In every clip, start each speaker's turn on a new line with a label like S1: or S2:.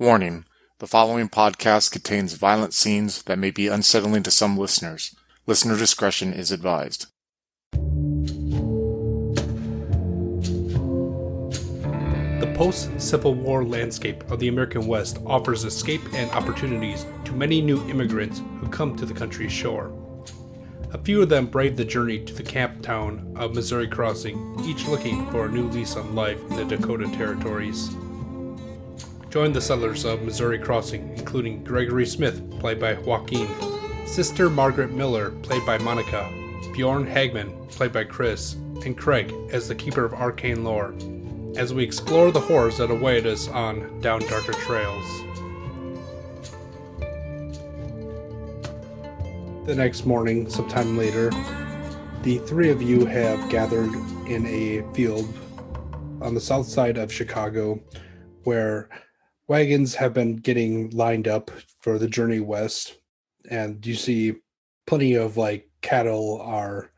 S1: Warning: the following podcast contains violent scenes that may be unsettling to some listeners. Listener discretion is advised.
S2: The post-Civil War landscape of the American West offers escape and opportunities to many new immigrants who come to the country's shore. A few of them brave the journey to the camp town of Missouri Crossing, each looking for a new lease on life in the Dakota Territories. Join the settlers of Missouri Crossing, including Gregory Smith, played by Joaquin, Sister Margaret Miller, played by Monica, Bjorn Hagman, played by Chris, and Craig as the keeper of arcane lore, as we explore the horrors that await us on Down Darker Trails. The next morning, sometime later, the three of you have gathered in a field on the south side of Chicago where wagons have been getting lined up for the journey west, and you see plenty of cattle are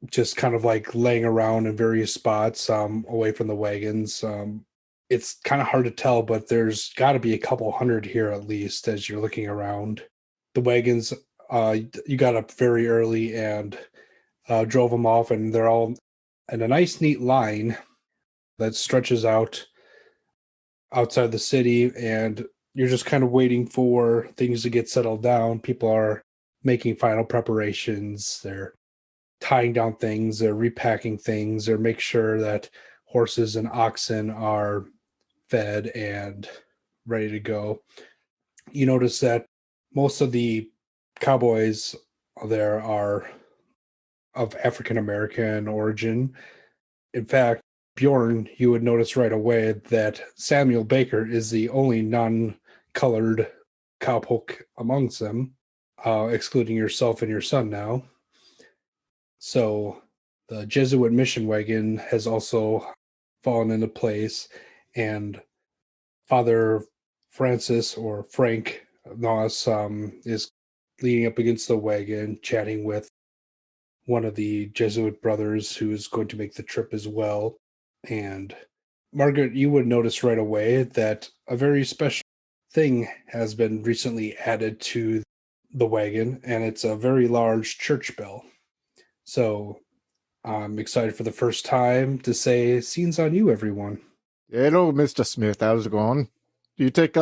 S2: just kind of laying around in various spots away from the wagons. It's kind of hard to tell, but there's got to be a couple hundred here at least as you're looking around. The wagons, you got up very early and drove them off, and they're all in a nice neat line that stretches out outside the city, and you're just kind of waiting for things to get settled down. People are making final preparations. They're tying down things, they're repacking things, or make sure that horses and oxen are fed and ready to go. You notice that most of the cowboys there are of African American origin. In fact, Bjorn, you would notice right away that Samuel Baker is the only non-colored cowpoke amongst them, excluding yourself and your son now. So the Jesuit mission wagon has also fallen into place, and Father Francis, or Frank Noss, is leaning up against the wagon, chatting with one of the Jesuit brothers who is going to make the trip as well. And Margaret, you would notice right away that a very special thing has been recently added to the wagon, and it's a very large church bell. So I'm excited for the first time to say, scene's on you, everyone.
S3: Hello, Mr. Smith. How's it going? Do you take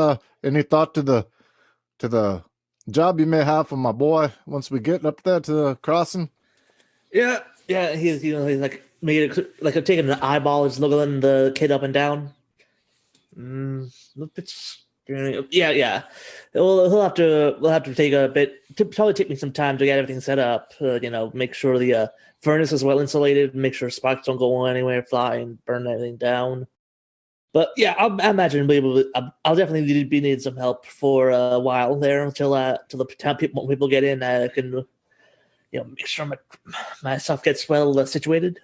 S3: any thought to the job you may have for my boy once we get up there to the crossing?
S4: Yeah. He's made it like I'm taking an eyeball, just looking the kid up and down. Yeah. We'll have to take a bit. Probably take me some time to get everything set up. Make sure the furnace is well insulated. Make sure sparks don't go anywhere, fly and burn everything down. But yeah, I imagine I'll definitely be needing some help for a while there until the town people get in. I can make sure my stuff gets well situated.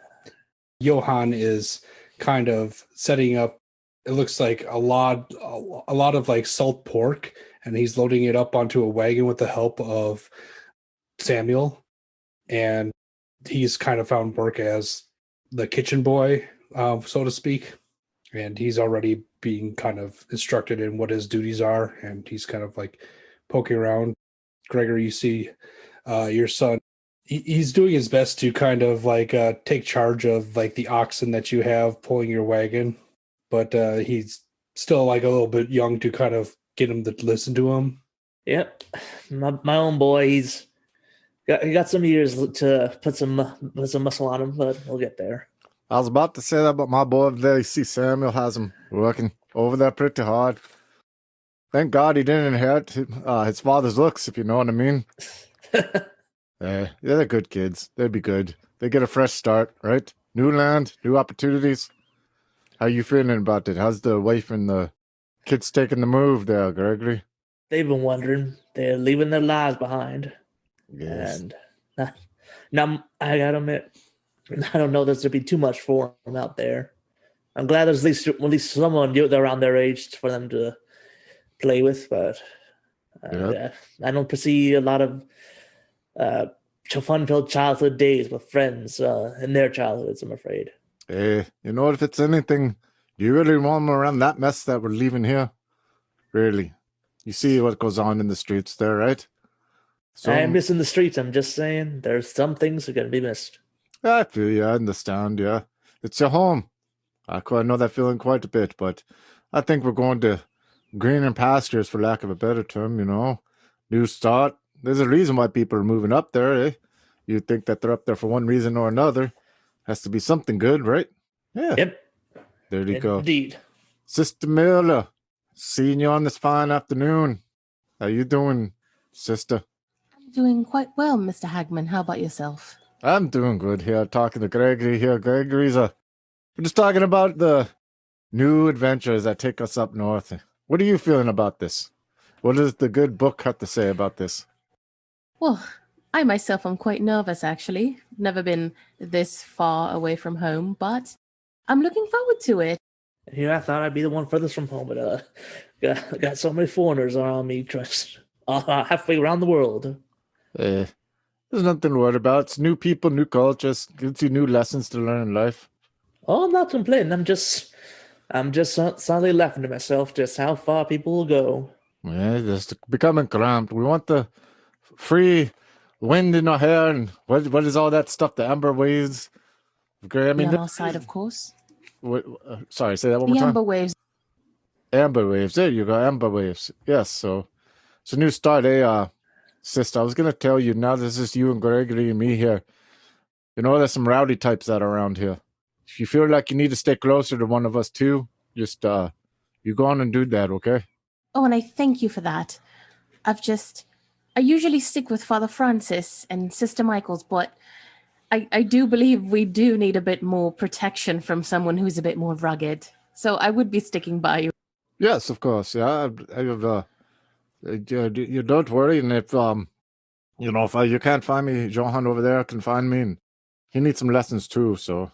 S2: Johann is kind of setting up. It looks like a lot of salt pork, and he's loading it up onto a wagon with the help of Samuel. And he's kind of found work as the kitchen boy, so to speak. And he's already being kind of instructed in what his duties are, and he's kind of poking around. Gregory, you see your son. He's doing his best to kind of take charge of the oxen that you have pulling your wagon, but he's still a little bit young to kind of get him to listen to him.
S4: Yep, my own boy. He got some years to put some muscle on him, but we'll get there.
S3: I was about to say that, but my boy over there, you see Samuel has him working over there pretty hard. Thank God he didn't inherit his father's looks, if you know what I mean. Yeah, they're good kids. They'd be good. They get a fresh start, right? New land, new opportunities. How you feeling about it? How's the wife and the kids taking the move there, Gregory?
S4: They've been wondering. They're leaving their lives behind.
S3: Yes.
S4: And now I gotta admit, I don't know there's to be too much for them out there. I'm glad there's at least someone around their age for them to play with, but I don't foresee a lot of fun-filled childhood days with friends in their childhoods, I'm afraid.
S3: Hey, if it's anything, do you really want them around that mess that we're leaving here? Really. You see what goes on in the streets there, right?
S4: I'm missing the streets. I'm just saying, there's some things that are going to be missed.
S3: I feel you. I understand, yeah. It's your home. I know that feeling quite a bit, but I think we're going to greener pastures, for lack of a better term, New start. There's a reason why people are moving up there, eh? You think that they're up there for one reason or another. Has to be something good, right? Yeah.
S4: Yep.
S3: There you go.
S4: Indeed.
S3: Sister Miller, seeing you on this fine afternoon. How you doing, sister?
S5: I'm doing quite well, Mr. Hagman. How about yourself?
S3: I'm doing good here, talking to Gregory here. We're just talking about the new adventures that take us up north. What are you feeling about this? What does the good book have to say about this?
S5: Well, I myself am quite nervous, actually. Never been this far away from home, but I'm looking forward to it.
S4: Here I thought I'd be the one furthest from home, but got so many foreigners around me, halfway around the world.
S3: There's nothing to worry about. It's new people, new cultures. Gives you new lessons to learn in life.
S4: Oh, I'm not complaining. I'm just suddenly laughing to myself just how far people will go.
S3: Yeah, just becoming cramped. We want the free wind in our hair, and what is all that stuff? The amber waves. Okay, I mean,
S5: on our side, of course.
S3: Sorry, say that one
S5: The
S3: more time.
S5: amber waves.
S3: Amber waves. There you go, amber waves. Yes, so it's a new start, sister. I was gonna tell you, now this is you and Gregory and me here. There's some rowdy types that are around here. If you feel like you need to stay closer to one of us too, just you go on and do that, okay?
S5: Oh, and I thank you for that. I usually stick with Father Francis and Sister Michael's, but I do believe we do need a bit more protection from someone who's a bit more rugged. So I would be sticking by you.
S3: Yes, of course. Yeah, you don't worry. And if you can't find me, Johan over there can find me, and he needs some lessons too. So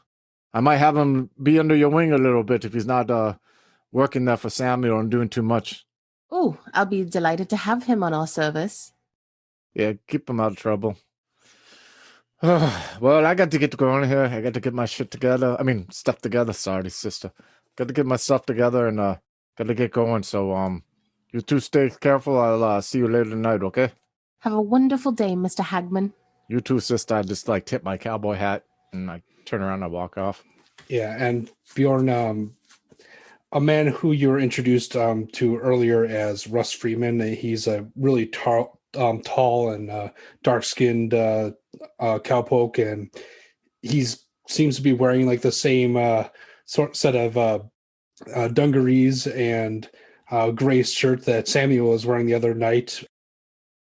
S3: I might have him be under your wing a little bit if he's not working there for Samuel and doing too much.
S5: Oh, I'll be delighted to have him on our service.
S3: Yeah, keep him out of trouble. Well, I got to get going here. I got to get my stuff together. Sorry, sister. Got to get my stuff together and got to get going. So, you two stay careful. I'll see you later tonight, okay?
S5: Have a wonderful day, Mr. Hagman.
S3: You too, sister. I just tip my cowboy hat and I turn around and I walk off.
S2: Yeah, and Bjorn, a man who you were introduced to earlier as Russ Freeman, he's a really tall and dark-skinned cowpoke, and seems to be wearing the same set of dungarees and gray shirt that Samuel was wearing the other night,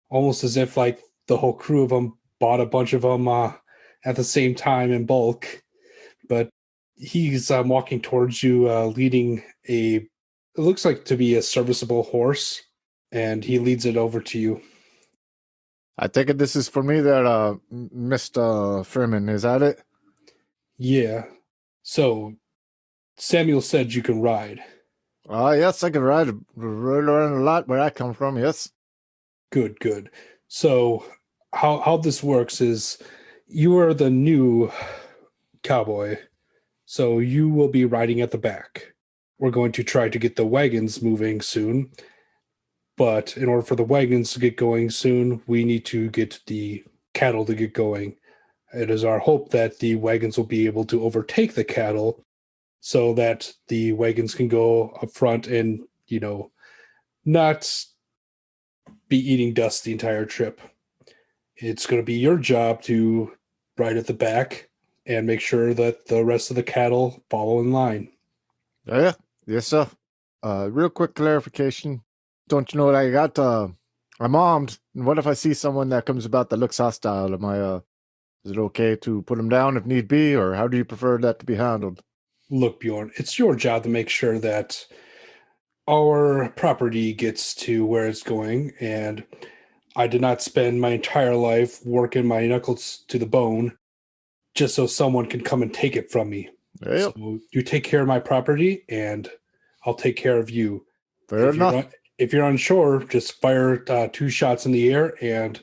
S2: almost as if the whole crew of them bought a bunch of them at the same time in bulk. But he's walking towards you, leading it looks like to be a serviceable horse, and he leads it over to you.
S3: I take it this is for me there, Mr. Freeman. Is that it?
S2: Yeah. So Samuel said you can ride.
S3: Yes, I can ride around a lot where I come from, yes.
S2: Good. So how this works is you are the new cowboy, so you will be riding at the back. We're going to try to get the wagons moving soon, but in order for the wagons to get going soon, we need to get the cattle to get going. It is our hope that the wagons will be able to overtake the cattle so that the wagons can go up front and, not be eating dust the entire trip. It's going to be your job to ride at the back and make sure that the rest of the cattle follow in line.
S3: Yeah, yes, sir. Real quick clarification. Don't you know what I got? I'm armed. And what if I see someone that comes about that looks hostile? Is it okay to put them down if need be, or how do you prefer that to be handled?
S2: Look, Bjorn, it's your job to make sure that our property gets to where it's going, and I did not spend my entire life working my knuckles to the bone just so someone can come and take it from me.
S3: Yep.
S2: So you take care of my property, and I'll take care of you.
S3: Fair enough.
S2: If you're unsure, just fire 2 shots in the air, and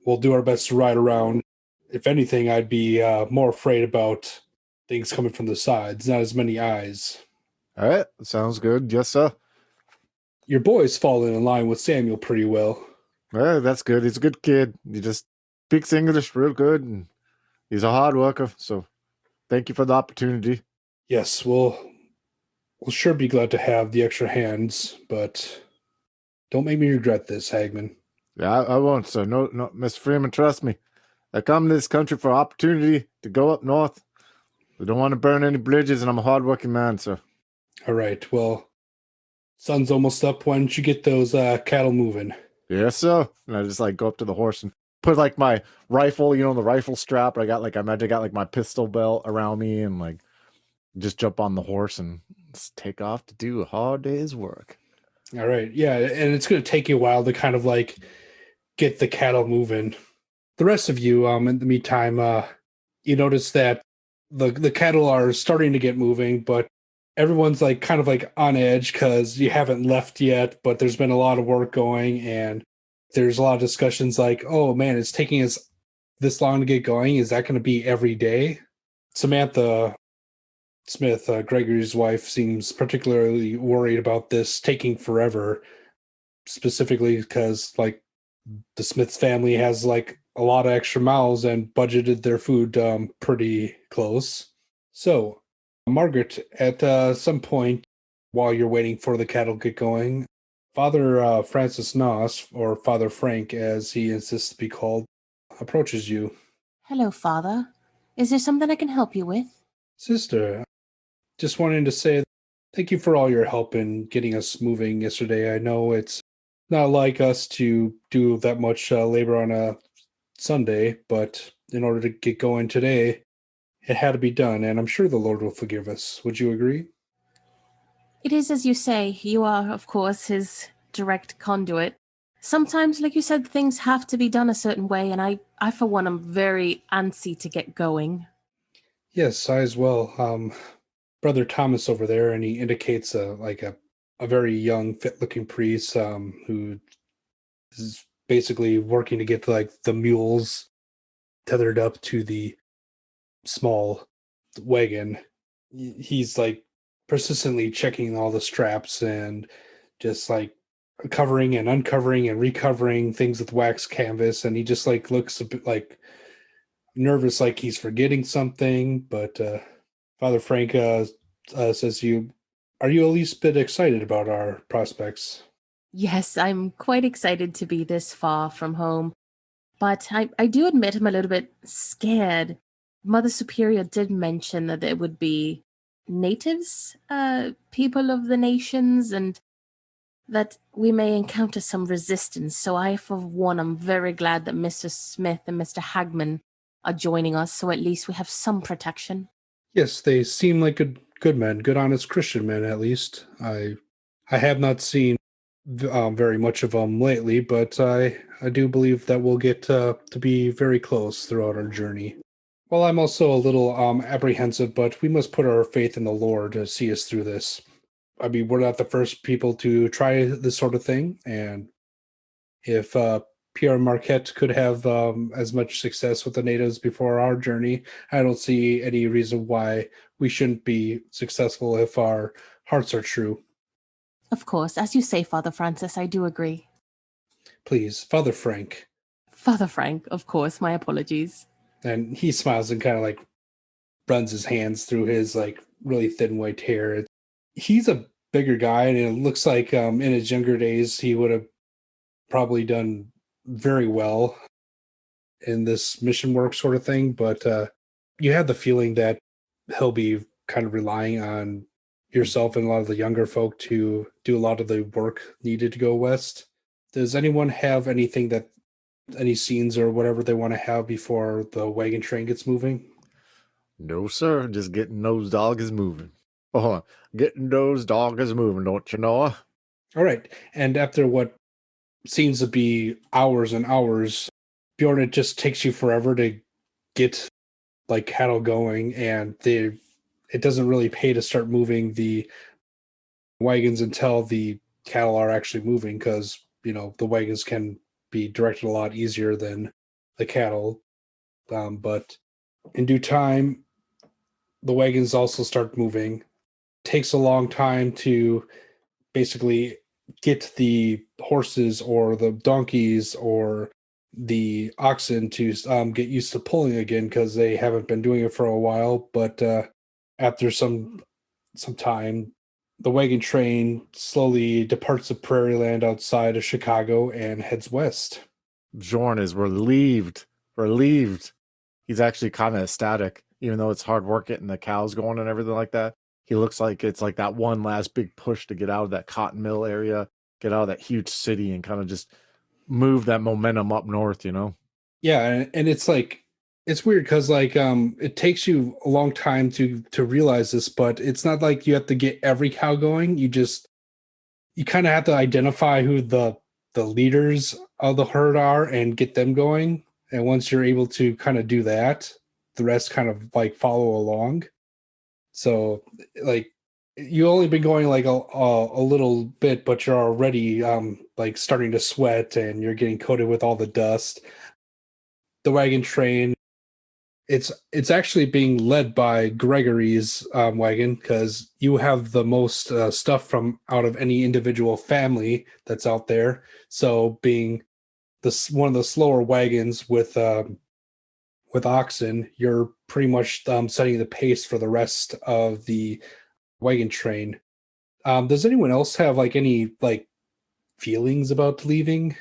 S2: we'll do our best to ride around. If anything, I'd be more afraid about things coming from the sides, not as many eyes.
S3: All right, sounds good. Yes, sir.
S2: Your boy's fallen in line with Samuel pretty well.
S3: Well, that's good. He's a good kid. He just speaks English real good, and he's a hard worker. So thank you for the opportunity.
S2: Yes, we'll sure be glad to have the extra hands, but don't make me regret this, Hagman.
S3: Yeah, I won't, sir. No, Mr. Freeman, trust me. I come to this country for opportunity to go up north. We don't want to burn any bridges, and I'm a hard-working man, sir.
S2: All right, well, sun's almost up. Why don't you get those cattle moving?
S3: Yes, sir. And I just go up to the horse and put my rifle, the rifle strap. I imagine I got my pistol belt around me and just jump on the horse and just take off to do a hard day's work.
S2: All right, yeah, and it's going to take you a while to kind of get the cattle moving. The rest of you, in the meantime, you notice that the cattle are starting to get moving, but everyone's kind of on edge because you haven't left yet, but there's been a lot of work going, and there's a lot of discussions oh man, it's taking us this long to get going. Is that going to be every day? Samantha Smith, Gregory's wife, seems particularly worried about this taking forever, specifically because the Smiths family has a lot of extra mouths and budgeted their food pretty close. So, Margaret, at some point while you're waiting for the cattle to get going, Father Francis Noss, or Father Frank as he insists to be called, approaches you.
S5: Hello, Father. Is there something I can help you with?
S2: Sister, just wanting to say thank you for all your help in getting us moving yesterday. I know it's not like us to do that much labor on a Sunday, but in order to get going today, it had to be done, and I'm sure the Lord will forgive us. Would you agree?
S5: It is as you say. You are, of course, his direct conduit. Sometimes, like you said, things have to be done a certain way, and I for one, am very antsy to get going.
S2: Yes, I as well. Brother Thomas over there, and he indicates a very young, fit-looking priest who is basically working to get the mules tethered up to the small wagon. He's persistently checking all the straps and just covering and uncovering and recovering things with wax canvas, and he just looks a bit nervous, like he's forgetting something. But Father Frank says, are you at least a bit excited about our prospects?
S5: Yes, I'm quite excited to be this far from home, but I do admit I'm a little bit scared. Mother Superior did mention that there would be natives, people of the nations, and that we may encounter some resistance. So I, for one, am very glad that Mr. Smith and Mr. Hagman are joining us, so at least we have some protection.
S2: Yes, they seem like good men, good honest Christian men at least. I have not seen very much of them lately, but I do believe that we'll get to be very close throughout our journey. Well, I'm also a little apprehensive, but we must put our faith in the Lord to see us through this. I mean, we're not the first people to try this sort of thing, and if Pierre Marquette could have as much success with the natives before our journey, I don't see any reason why we shouldn't be successful if our hearts are true.
S5: Of course, as you say, Father Francis, I do agree.
S2: Please, Father Frank.
S5: Father Frank, of course, my apologies.
S2: And he smiles and kind of runs his hands through his really thin white hair. He's a bigger guy, and it looks like in his younger days he would have probably done very well in this mission work sort of thing, but you have the feeling that he'll be kind of relying on yourself and a lot of the younger folk to do a lot of the work needed to go west. Does anyone have any scenes or whatever they want to have before the wagon train gets moving?
S3: No, sir. Just getting those dogs moving. Oh, getting those dogs moving, don't you know?
S2: All right. And after what seems to be hours and hours, Bjorn, it just takes you forever to get cattle going, and it doesn't really pay to start moving the wagons until the cattle are actually moving, because the wagons can be directed a lot easier than the cattle. But in due time, the wagons also start moving. Takes a long time to basically get the horses or the donkeys or the oxen to get used to pulling again because they haven't been doing it for a while. But after some time, the wagon train slowly departs the prairie land outside of Chicago and heads west.
S3: Bjorn is relieved. Relieved. He's actually kind of ecstatic, even though it's hard work getting the cows going and everything like that. He looks like it's like that one last big push to get out of that cotton mill area, get out of that huge city, and kind of just move that momentum up north, you know?
S2: Yeah, and it's like it's weird because like it takes you a long time to realize this, but it's not like you have to get every cow going. You kind of have to identify who the leaders of the herd are and get them going. And once you're able to kind of do that, the rest kind of like follow along. So like you only been going like a little bit, but you're already like starting to sweat and you're getting coated with all the dust. The wagon train, it's actually being led by Gregory's wagon because you have the most stuff from out of any individual family that's out there. So being one of the slower wagons with oxen, you're pretty much setting the pace for the rest of the wagon train. Does anyone else have like any like feelings about leaving?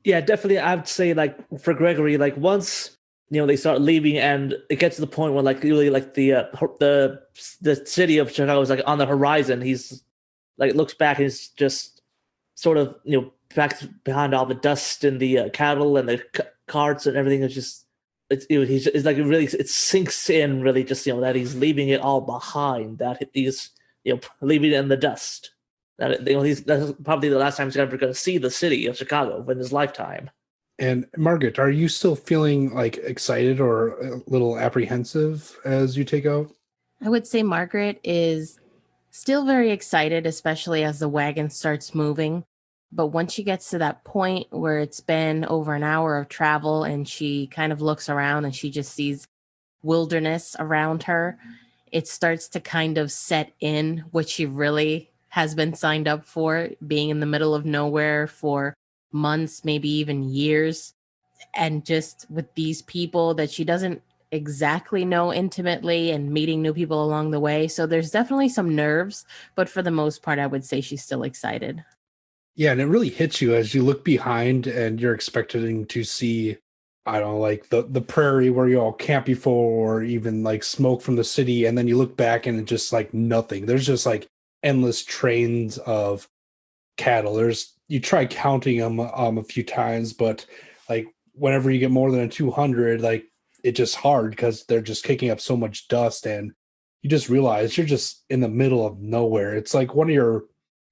S4: Yeah, definitely. I would say like for Gregory, like once they start leaving, and it gets to the point where like really like the city of Chicago is like on the horizon. He's like looks back and he's just sort of back behind all the dust and the cattle and the carts and everything. It's just it's like it sinks in really just that he's leaving it all behind. That he's leaving it in the dust. That that's probably the last time he's ever going to see the city of Chicago in his lifetime.
S2: And Margaret, are you still feeling like excited or a little apprehensive as you take out?
S5: I would say Margaret is still very excited, especially as the wagon starts moving. But once she gets to that point where it's been over an hour of travel and she kind of looks around and she just sees wilderness around her, it starts to kind of set in what she really has been signed up for, being in the middle of nowhere for months, maybe even years, and just with these people that she doesn't exactly know intimately and meeting new people along the way. So there's definitely some nerves, but for the most part, I would say she's still excited.
S2: Yeah, and it really hits you as you look behind and you're expecting to see, I don't know, like the prairie where you all camped before, or even like smoke from the city, and then you look back and it's just like nothing. There's just like endless trains of cattle. You try counting them a few times, but like whenever you get more than a 200, like it's just hard because they're just kicking up so much dust, and you just realize you're just in the middle of nowhere. It's like one of your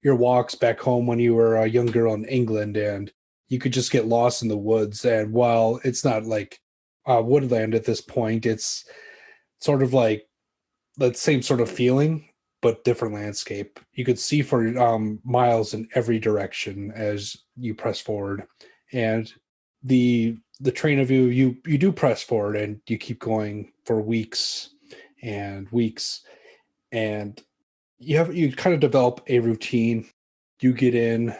S2: walks back home when you were a young girl in England, and you could just get lost in the woods. And while it's not like woodland at this point, it's sort of like that same sort of feeling, but different landscape. You could see for miles in every direction as you press forward, and the train of you do press forward, and you keep going for weeks and weeks, and you kind of develop a routine. You get in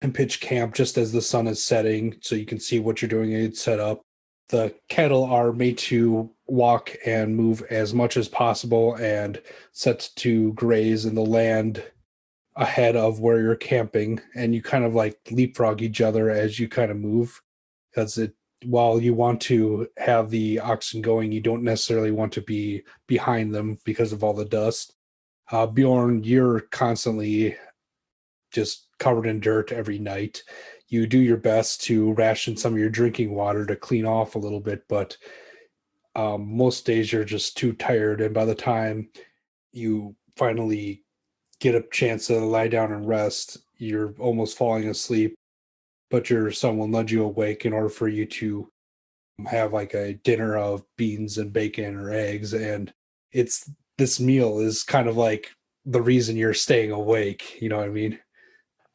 S2: and pitch camp just as the sun is setting, so you can see what you're doing and set up. The cattle are made to walk and move as much as possible and set to graze in the land ahead of where you're camping, and you kind of like leapfrog each other as you kind of move, because while you want to have the oxen going, you don't necessarily want to be behind them because of all the dust. Bjorn, you're constantly just covered in dirt every night. You do your best to ration some of your drinking water to clean off a little bit, but most days you're just too tired. And by the time you finally get a chance to lie down and rest, you're almost falling asleep, but your son will nudge you awake in order for you to have like a dinner of beans and bacon or eggs. And this meal is kind of like the reason you're staying awake. You know what I mean?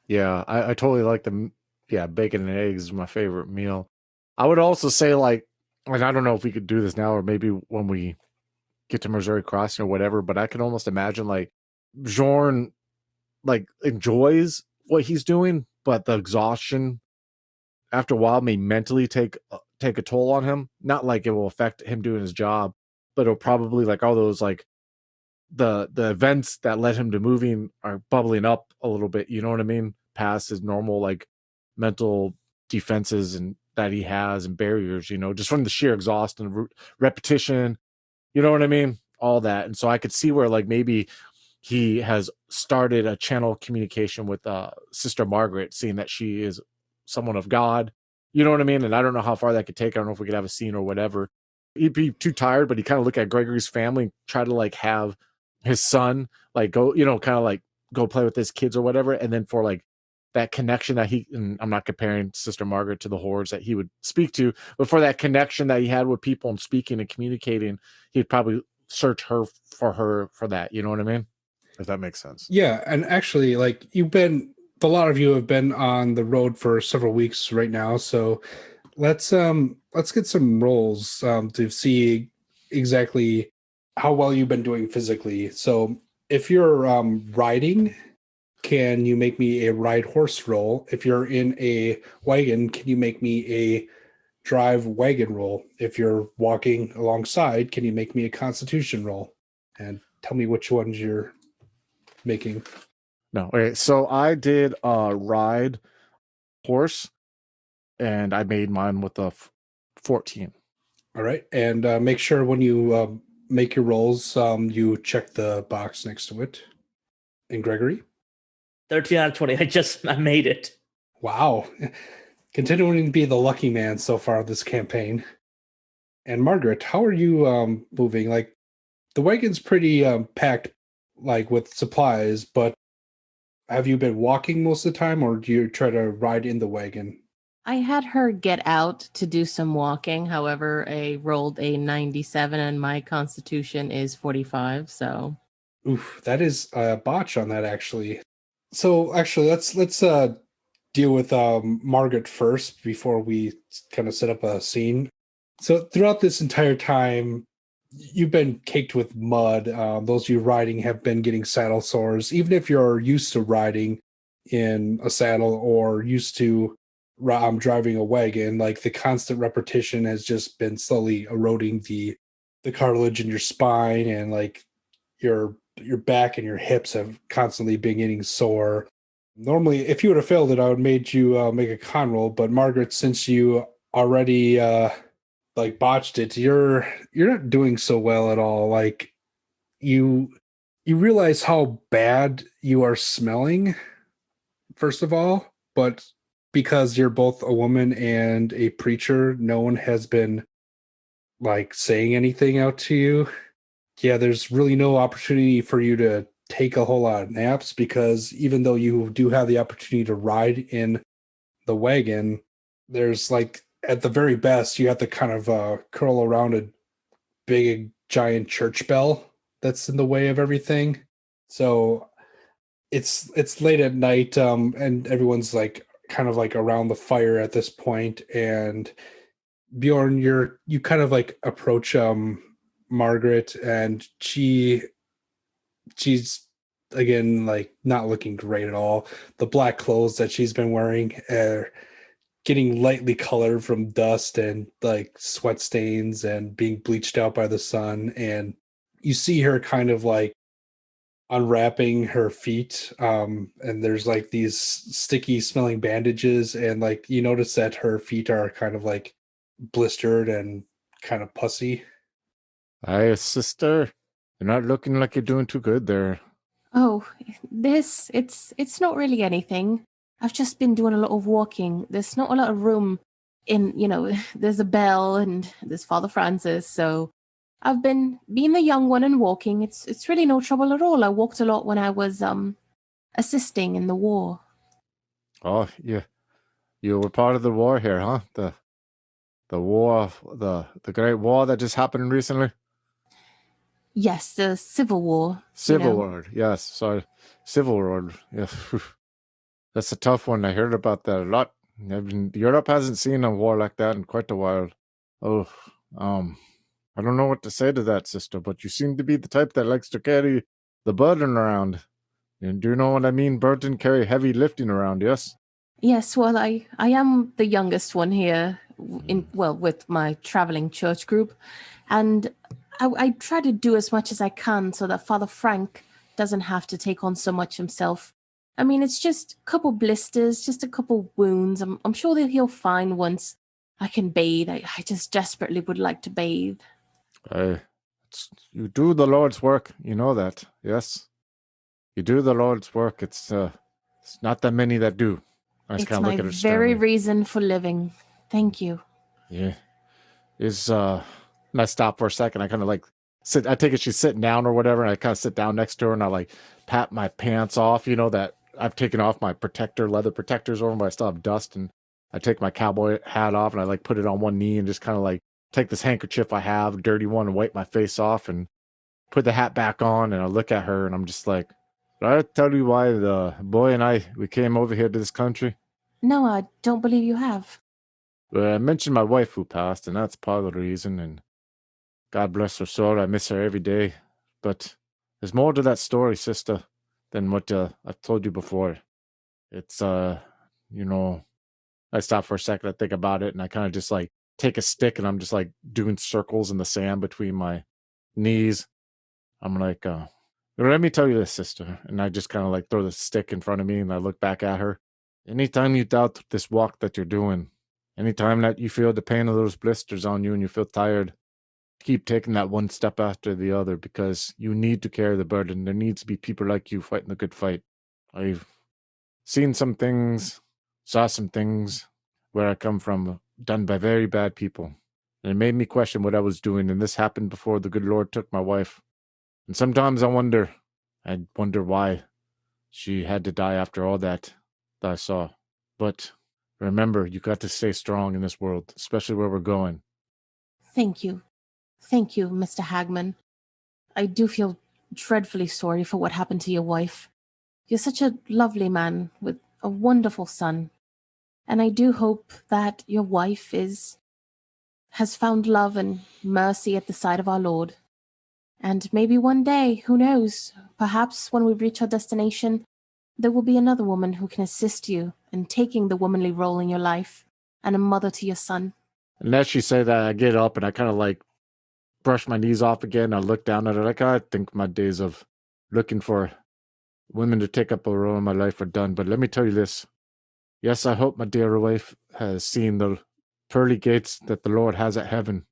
S3: Yeah, I totally like bacon and eggs is my favorite meal. I would also say like, and I don't know if we could do this now or maybe when we get to Missouri Crossing or whatever, but I can almost imagine like Bjorn like enjoys what he's doing, but the exhaustion after a while may mentally take a toll on him. Not like it will affect him doing his job, but it'll probably like all those like the events that led him to moving are bubbling up a little bit. You know what I mean? Past his normal like mental defenses and that he has and barriers. You know, just from the sheer exhaustion and repetition. You know what I mean? All that. And so I could see where like maybe he has started a channel of communication with Sister Margaret, seeing that she is someone of God. You know what I mean? And I don't know how far that could take. I don't know if we could have a scene or whatever. He'd be too tired, but he kind of look at Gregory's family and try to like have his son like go, you know, kind of like go play with his kids or whatever. And then for like that connection that and I'm not comparing Sister Margaret to the hordes that he would speak to, but for that connection that he had with people and speaking and communicating, he'd probably search her for that. You know what I mean? If that makes sense.
S2: Yeah, and actually, like a lot of you have been on the road for several weeks right now, so let's get some rolls to see exactly how well you've been doing physically. So if you're riding, can you make me a ride horse roll? If you're in a wagon, can you make me a drive wagon roll? If you're walking alongside, can you make me a constitution roll? And tell me which ones you're making.
S3: No, okay. So I did ride horse, and I made mine with a 14.
S2: All right, and make sure when you make your rolls, you check the box next to it. And Gregory?
S4: 13 out of 20. I made it.
S2: Wow. Continuing to be the lucky man so far this campaign. And Margaret, how are you moving? Like, the wagon's pretty packed, like, with supplies, but have you been walking most of the time, or do you try to ride in the wagon?
S5: I had her get out to do some walking. However, I rolled a 97 and my constitution is 45, so.
S2: Oof, that is a botch on that, actually. So, actually, let's deal with Margaret first before we kind of set up a scene. So, throughout this entire time, you've been caked with mud. Those of you riding have been getting saddle sores. Even if you're used to riding in a saddle or used to driving a wagon, like the constant repetition has just been slowly eroding the cartilage in your spine, and like your back and your hips have constantly been getting sore. Normally, if you would have failed it, I would have made you make a con roll. But Margaret, since you already like botched it, you're not doing so well at all. Like you realize how bad you are smelling, first of all, but because you're both a woman and a preacher, no one has been like saying anything out to you. Yeah, there's really no opportunity for you to take a whole lot of naps, because even though you do have the opportunity to ride in the wagon, there's like, at the very best, you have to kind of curl around a big giant church bell that's in the way of everything. So it's late at night, and everyone's like kind of like around the fire at this point. And Bjorn, you kind of like approach Margaret, and she's again like not looking great at all. The black clothes that she's been wearing are getting lightly colored from dust and like sweat stains and being bleached out by the sun. And you see her kind of like unwrapping her feet, and there's like these sticky smelling bandages, and like you notice that her feet are kind of like blistered and kind of pussy.
S3: Hi, sister. You're not looking like you're doing too good there.
S5: Oh, it's not really anything. I've just been doing a lot of walking. There's not a lot of room there's a bell and there's Father Francis, so I've been being the young one and walking. It's really no trouble at all. I walked a lot when I was assisting in the war.
S3: Oh, yeah. You were part of the war here, huh? The war, the Great War that just happened recently?
S5: Yes, the Civil War.
S3: Civil War, yes. Sorry. Civil War, yeah. That's a tough one. I heard about that a lot. Europe hasn't seen a war like that in quite a while. Oh, I don't know what to say to that, sister, but you seem to be the type that likes to carry the burden around. You do know what I mean? Burden carry heavy lifting around, yes?
S5: Yes, well, I am the youngest one here with my traveling church group, and I try to do as much as I can so that Father Frank doesn't have to take on so much himself. I mean, it's just a couple blisters, just a couple wounds. I'm sure that he'll find once I can bathe. I just desperately would like to bathe.
S3: You do the Lord's work, you know that, yes? You do the Lord's work. It's not that many that do. I just
S5: It's
S3: kind of
S5: my
S3: look at her
S5: very
S3: sternly.
S5: reason for living. Thank you.
S3: Yeah. And I stop for a second. I kind of like sit. I take it she's sitting down or whatever, and I kind of sit down next to her, and I like pat my pants off. You know that I've taken off my leather protectors over, but I still have dust, and I take my cowboy hat off, and I like put it on one knee, and just kind of like take this handkerchief I have, a dirty one, and wipe my face off, and put the hat back on, and I look at her, and I'm just like, did I tell you why the boy and we came over here to this country?
S5: No, I don't believe you have.
S3: Well, I mentioned my wife who passed, and that's part of the reason, and God bless her soul, I miss her every day. But there's more to that story, sister, than what I've told you before. It's, I stop for a second, I think about it, and I kind of just like take a stick, and I'm just like doing circles in the sand between my knees. I'm like, let me tell you this, sister. And I just kind of like throw the stick in front of me, and I look back at her. Anytime you doubt this walk that you're doing, anytime that you feel the pain of those blisters on you and you feel tired, keep taking that one step after the other, because you need to carry the burden. There needs to be people like you fighting the good fight. I've seen some things, saw some things where I come from done by very bad people. And it made me question what I was doing, and this happened before the good Lord took my wife. And sometimes I wonder why she had to die after all that I saw. But remember, you got to stay strong in this world, especially where we're going.
S5: Thank you. Thank you, Mr. Hagman. I do feel dreadfully sorry for what happened to your wife. You're such a lovely man with a wonderful son. And I do hope that your wife has found love and mercy at the side of our Lord. And maybe one day, who knows, perhaps when we reach our destination, there will be another woman who can assist you in taking the womanly role in your life and a mother to your son.
S3: And as she say that, I get up and I kind of like brush my knees off again. I look down at her like, I think my days of looking for women to take up a role in my life are done. But let me tell you this. Yes, I hope my dear wife has seen the pearly gates that the Lord has at heaven.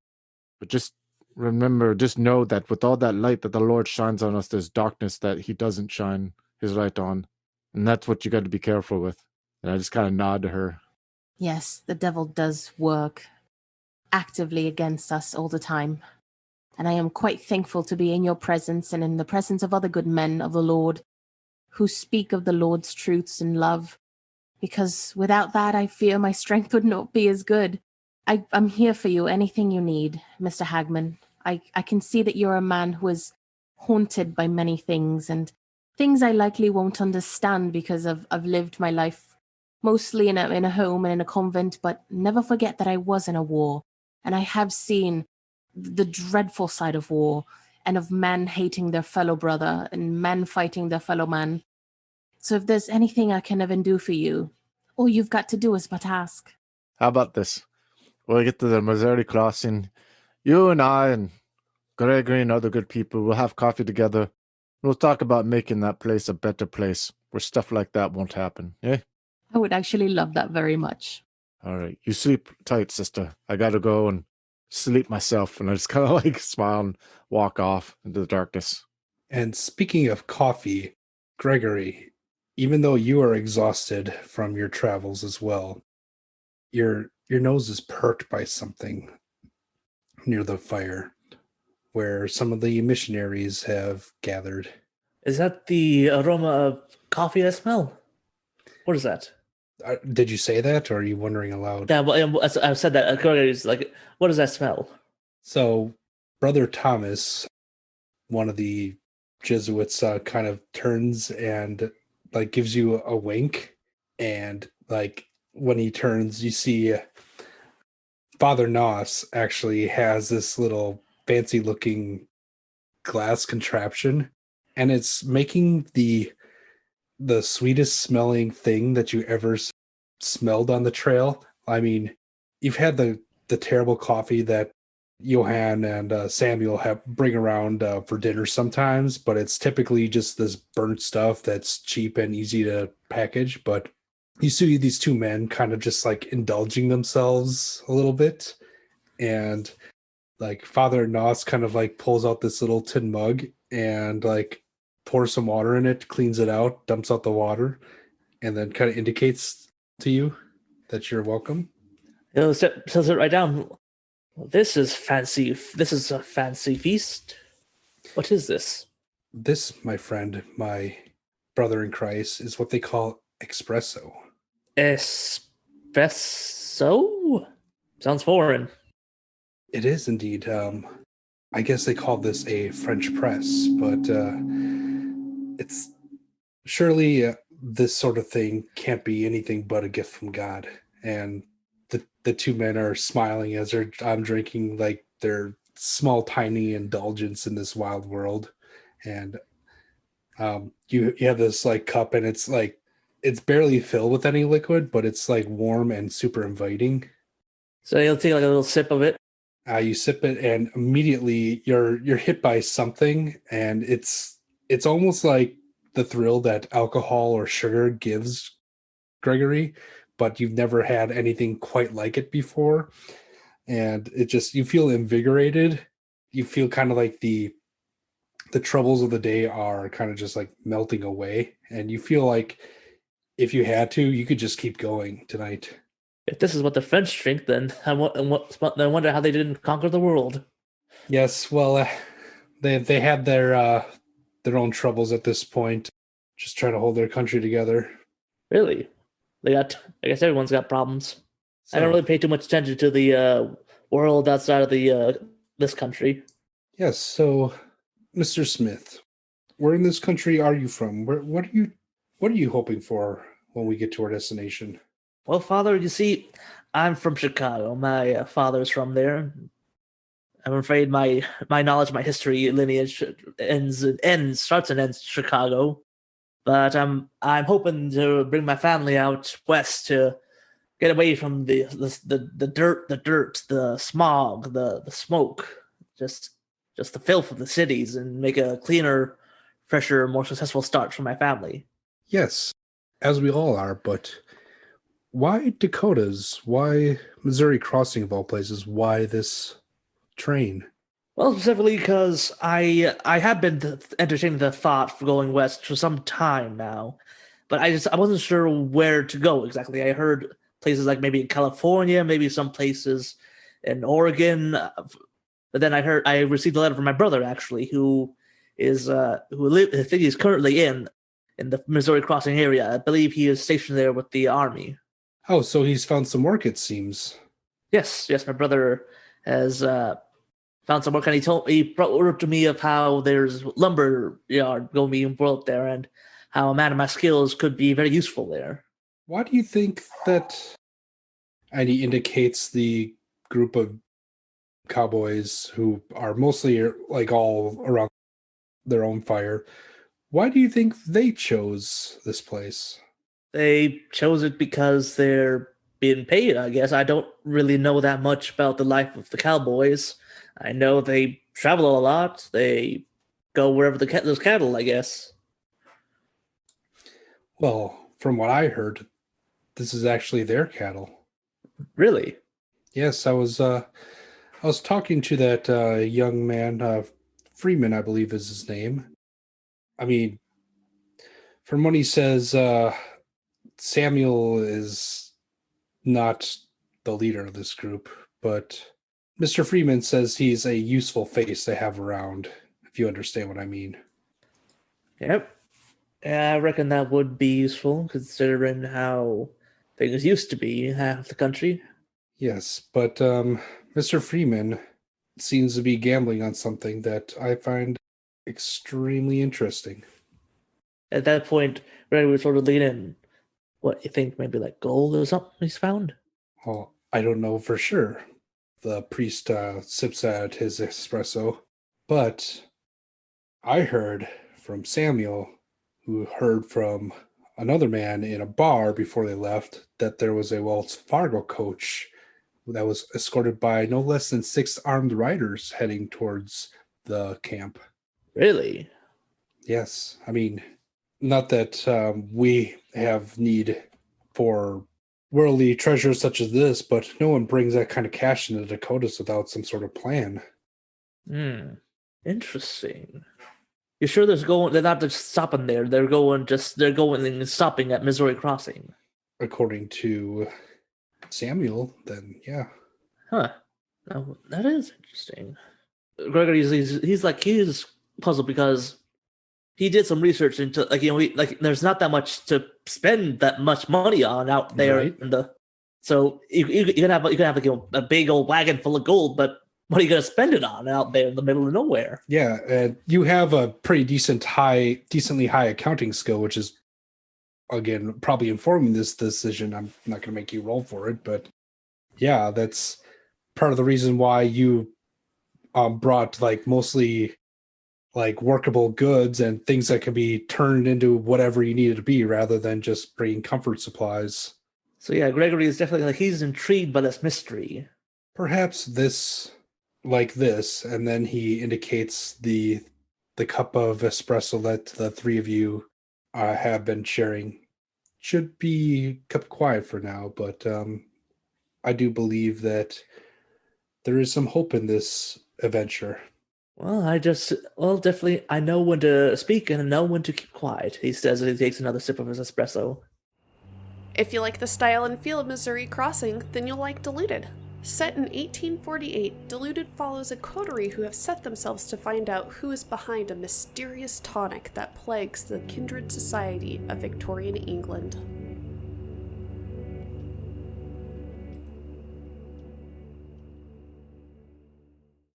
S3: But just remember, just know that with all that light that the Lord shines on us, there's darkness that he doesn't shine his light on. And that's what you got to be careful with. And I just kind of nod to her.
S5: Yes, the devil does work actively against us all the time. And I am quite thankful to be in your presence and in the presence of other good men of the Lord who speak of the Lord's truths and love, because without that, I fear my strength would not be as good. I'm here for you, anything you need, Mr. Hagman. I can see that you're a man who is haunted by many things, and things I likely won't understand because I've lived my life mostly in a home and in a convent, but never forget that I was in a war, and I have seen the dreadful side of war, and of men hating their fellow brother and men fighting their fellow man. So if there's anything I can ever do for you, all you've got to do is but ask.
S3: How about this? When we get to the Missouri crossing, you and I and Gregory and other good people will have coffee together. We'll talk about making that place a better place where stuff like that won't happen, eh?
S5: I would actually love that very much.
S3: All right. You sleep tight, sister. I gotta go and sleep myself. And I just kind of like smile and walk off into the darkness.
S2: And speaking of coffee, Gregory, even though you are exhausted from your travels as well, your nose is perked by something near the fire where some of the missionaries have gathered.
S4: Is that the aroma of coffee I smell? What is that?
S2: Did you say that, or are you wondering aloud?
S4: Yeah, well, I've said that. Is like, what does that smell?
S2: So, Brother Thomas, one of the Jesuits, kind of turns and like gives you a wink, and like when he turns, you see Father Noss actually has this little fancy-looking glass contraption, and it's making the the sweetest smelling thing that you ever smelled on the trail. I mean, you've had the terrible coffee that Johan and Samuel have bring around for dinner sometimes, but it's typically just this burnt stuff that's cheap and easy to package. But you see these two men kind of just like indulging themselves a little bit, and like Father Nos kind of like pulls out this little tin mug and like pours some water in it, cleans it out, dumps out the water, and then kind of indicates to you that you're welcome.
S4: Says it right down. This is fancy. This is a fancy feast. What is this?
S2: This, my friend, my brother in Christ, is what they call espresso.
S4: Espresso? Sounds foreign.
S2: It is indeed. I guess they call this a French press, but it's surely this sort of thing can't be anything but a gift from God. And the two men are smiling as I'm drinking like their small, tiny indulgence in this wild world. And you have this like cup, and it's like it's barely filled with any liquid, but it's like warm and super inviting.
S4: So you'll take like a little sip of it.
S2: You sip it, and immediately you're hit by something, and it's almost like the thrill that alcohol or sugar gives Gregory, but you've never had anything quite like it before. And it just, you feel invigorated. You feel kind of like the troubles of the day are kind of just like melting away, and you feel like if you had to, you could just keep going tonight.
S4: If this is what the French drink, then I wonder how they didn't conquer the world.
S2: Yes, well, they had their own troubles at this point, just trying to hold their country together.
S4: Really? I guess everyone's got problems.
S2: So,
S4: I don't really pay too much attention to the world outside of the this country.
S2: yes, so Mr. Smith, where in this country are you from? What are you hoping for when we get to our destination?
S4: Well, Father, you see, I'm from Chicago. My father's from there. I'm afraid my knowledge, my history lineage starts and ends in Chicago. But I'm hoping to bring my family out west to get away from the dirt, the smog, the smoke, just the filth of the cities, and make a cleaner, fresher, more successful start for my family.
S2: Yes, as we all are, but why Dakotas? Why Missouri Crossing of all places? Why this train?
S4: Well, specifically because I have been entertaining the thought for going west for some time now, but I wasn't sure where to go exactly. I heard places like maybe in California, maybe some places in Oregon, but then I received a letter from my brother actually, who I think he's currently in the Missouri Crossing area. I believe he is stationed there with the army.
S2: Oh, so he's found some work, it seems.
S4: Yes, my brother has found some work, and he brought to me of how there's lumber yard going to be built there, and how a man of my skills could be very useful there.
S2: Why do you think that? And he indicates the group of cowboys who are mostly like all around their own fire. Why do you think they chose this place?
S4: They chose it because they're being paid, I guess. I don't really know that much about the life of the cowboys. I know they travel a lot. They go wherever there's cattle, I guess.
S2: Well, from what I heard, this is actually their cattle.
S4: Really?
S2: Yes, I was talking to that young man, Freeman, I believe is his name. I mean, from what he says, Samuel is not the leader of this group, but Mr. Freeman says he's a useful face to have around, if you understand what I mean.
S4: Yep. Yeah, I reckon that would be useful, considering how things used to be in half the country.
S2: Yes, but Mr. Freeman seems to be gambling on something that I find extremely interesting.
S4: At that point, Gregory would sort of lean in. What, you think maybe like gold or something he's found?
S2: Well, I don't know for sure. The priest sips at his espresso, but I heard from Samuel, who heard from another man in a bar before they left that there was a Wells Fargo coach that was escorted by no less than 6 armed riders heading towards the camp.
S4: Really?
S2: Yes. I mean, not that we have need for worldly treasures such as this, but no one brings that kind of cash into the Dakotas without some sort of plan.
S4: Interesting. You sure they're not just stopping there, they're going and stopping at Missouri Crossing.
S2: According to Samuel, then yeah.
S4: Huh. Now, that is interesting. Gregory, he's puzzled because he did some research into there's not that much to spend that much money on out there
S2: Right.
S4: so you can have a big old wagon full of gold, but what are you going to spend it on out there in the middle of nowhere?
S2: Yeah, and you have a pretty decently high accounting skill, which is, again, probably informing this decision. I'm not going to make you roll for it, but yeah, that's part of the reason why you brought mostly workable goods and things that can be turned into whatever you need it to be, rather than just bringing comfort supplies.
S4: So yeah, Gregory is definitely he's intrigued by this mystery.
S2: Perhaps this, and then he indicates the cup of espresso that the three of you have been sharing. Should be kept quiet for now, but I do believe that there is some hope in this adventure.
S4: Well, definitely, I know when to speak and know when to keep quiet, he says as he takes another sip of his espresso.
S6: If you like the style and feel of Missouri Crossing, then you'll like Deluded. Set in 1848, Deluded follows a coterie who have set themselves to find out who is behind a mysterious tonic that plagues the kindred society of Victorian England.